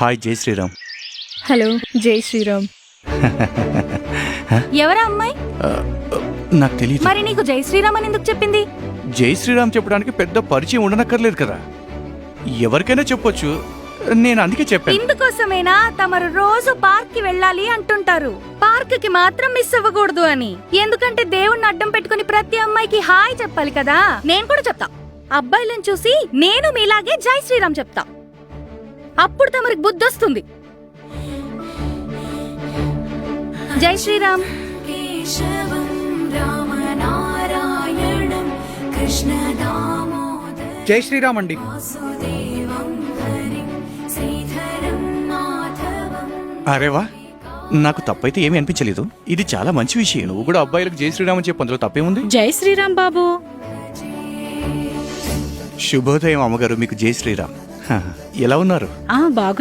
Hi జై Sriram. Hello జై శ్రీరామ్. ఎవరా అమ్మాయి? నాకు తెలియదు. మరి నీకు జై శ్రీరామ్ అని ఎందుకు చెప్పింది? జై శ్రీరామ్ చెప్పడానికి పెద్ద పరిచయం ఉండనక్కర్లేదు కదా, ఎవరికైనా చెప్పొచ్చు. నేను అందుకే చెప్పాను. ఇందుకోసమేనా తమరు రోజు పార్క్ కి వెళ్ళాలి అంటుంటారు, పార్క్ కి మాత్రం మిస్ అవ్వకూడదు అని. ఎందుకంటే దేవుణ్ణి అడ్డం పెట్టుకుని ప్రతి అమ్మాయికి హాయ్ చెప్పాలి కదా. నేను కూడా చెప్తా, అబ్బాయిలను చూసి నేను మీలాగే జై శ్రీరామ్ చెప్తా, అప్పుడు తమరికి బుద్ధి వస్తుంది. జై శ్రీరామ్. జై శ్రీరామ్ అండి. అరేవా, నాకు తప్పైతే ఏమీ అనిపించలేదు. ఇది చాలా మంచి విషయం. నువ్వు కూడా అబ్బాయిలకు జై శ్రీరామ్ అని చెప్పు, అందులో తప్పేముంది? జై శ్రీరామ్ బాబు. శుభోదయం అమ్మగారు, మీకు జై శ్రీరామ్. ఎలా ఉన్నారు? బాగు